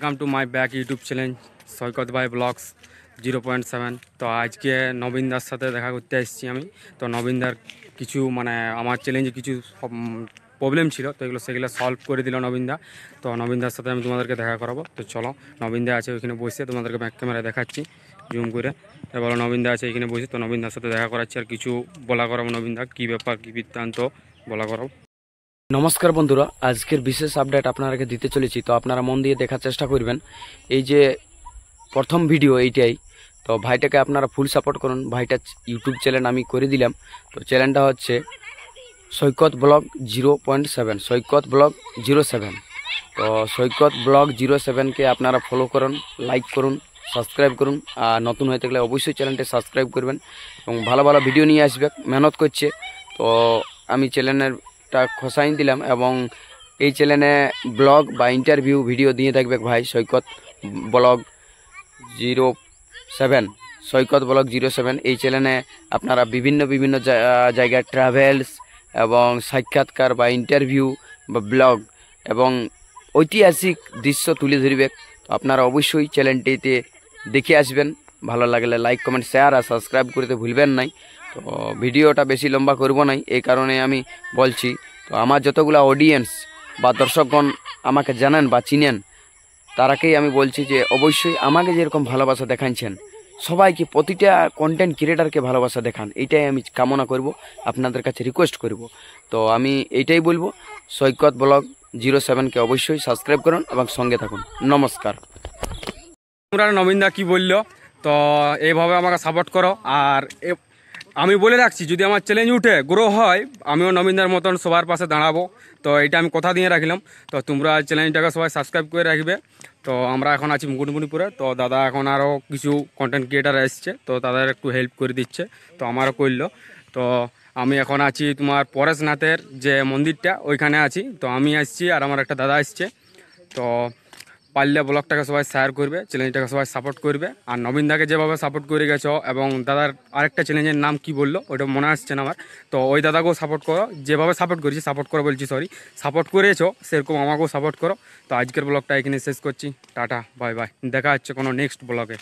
Welcome to my back YouTube channel Saikat ভাই blogs 0.7। তো আজকে নবীনদার সাথে দেখা করতে এসেছি আমি। তো নবীনদার কিছু আমার চ্যালেঞ্জে কিছু প্রবলেম ছিল, তো সেগুলো সলভ করে দিল নবীনদা। তো নবীনদার সাথে আমি তোমাদেরকে দেখা করাবো। তো চলো, নবীনদা আছে ওইখানে বসে, তোমাদেরকে ব্যাক ক্যামেরায় দেখাচ্ছি জুম করে। এবার নবীনদা আছে এখানে বসে, তো নবীনদার সাথে দেখা করাচ্ছি আর কিছু বলা করাবো। নবীনদা কী ব্যাপার, কী বৃত্তান্ত বলা করাবো। নমস্কার বন্ধুরা, আজকের বিশেষ আপডেট আপনাদেরকে দিতে চলেছি। তো আপনারা মন দিয়ে দেখার চেষ্টা করবেন। এই যে প্রথম ভিডিও এইটাই, তো ভাইটাকে আপনারা ফুল সাপোর্ট করুন। ভাইটা ইউটিউব চ্যানেল আমি করে দিলাম। তো চ্যানেলটা হচ্ছে সৈকত ব্লগ 0.7, সৈকত ব্লগ 07। তো সৈকত ব্লগ 07কে আপনারা ফলো করুন, লাইক করুন, সাবস্ক্রাইব করুন। আর নতুন হয়ে থাকলে অবশ্যই চ্যানেলটি সাবস্ক্রাইব করবেন এবং ভালো ভালো ভিডিও নিয়ে আসবে। মেহনত করছে, তো আমি চ্যানেলের খোসাইন দিলাম এবং এই চ্যানেলে ব্লগ বা ইন্টারভিউ ভিডিও দিয়ে থাকবে ভাই সৈকত ব্লগ 07, সৈকত ব্লগ 07। এই চ্যানেলে আপনারা বিভিন্ন জায়গায় ট্রাভেলস এবং সাক্ষাৎকার বা ইন্টারভিউ বা ব্লগ এবং ঐতিহাসিক দৃশ্য তুলে ধরবে। তো আপনারা অবশ্যই চ্যানেলটিতে দেখে আসবেন। ভালো লাগলে লাইক, কমেন্ট, শেয়ার আর সাবস্ক্রাইব করতে ভুলবেন নাই। তো ভিডিওটা বেশি লম্বা করব নাই, এই কারণে আমি বলছি। তো আমার যতগুলো অডিয়েন্স বা দর্শকগণ আমাকে জানেন বা চিনেন, তারাকেই আমি বলছি যে অবশ্যই আমাকে যেরকম ভালোবাসা দেখাচ্ছেন, সবাইকে প্রতিটা কন্টেন্ট ক্রিয়েটারকে ভালোবাসা দেখান। এইটাই আমি কামনা করব, আপনাদের কাছে রিকোয়েস্ট করব। তো আমি এইটাই বলবো, সৈকত ব্লগ 07কে অবশ্যই সাবস্ক্রাইব করুন এবং সঙ্গে থাকুন। নমস্কার। তোমরা নবীনদা কি বললো, তো এইভাবে আমাকে সাপোর্ট করো। আর আমি বলে রাখছি, যদি আমার চ্যালেঞ্জ উঠে গ্রো হয়, আমিও নবীনদার মতন সবার পাশে দাঁড়াবো। তো এটা আমি কথা দিয়ে রাখলাম। তো তোমরা চ্যালেঞ্জটাকে সবাই সাবস্ক্রাইব করে রাখবে। তো আমরা এখন আছি মুকুটমণিপুরে। তো দাদা এখন আরও কিছু কন্টেন্ট ক্রিয়েটার এসছে, তো তাদের একটু হেল্প করে দিচ্ছে, তো আমারও করলো। তো আমি এখন আছি তোমার পরেশনাথের যে মন্দিরটা, ওইখানে আছি। তো আমি আসছি আর আমার একটা দাদা আসছে। তো পারলে ব্লগটাকে সবাই শেয়ার করবে, চ্যালেঞ্জটাকে সবাই সাপোর্ট করবে। আর নবীনদাকে যেভাবে সাপোর্ট করে গেছো, এবং দাদার আরেকটা চ্যালেঞ্জের নাম কি বললো ওটা মনে আসছে না আমার, তো ওই দাদাকেও সাপোর্ট করো। যেভাবে সাপোর্ট করেছি, সাপোর্ট করো বলছি, সরি, সাপোর্ট করেছো সেরকম আমাকেও সাপোর্ট করো। তো আজকের ব্লগটা এখানে শেষ করছি। টাটা, বাই বাই, দেখা হচ্ছে কোনো নেক্সট ব্লগে।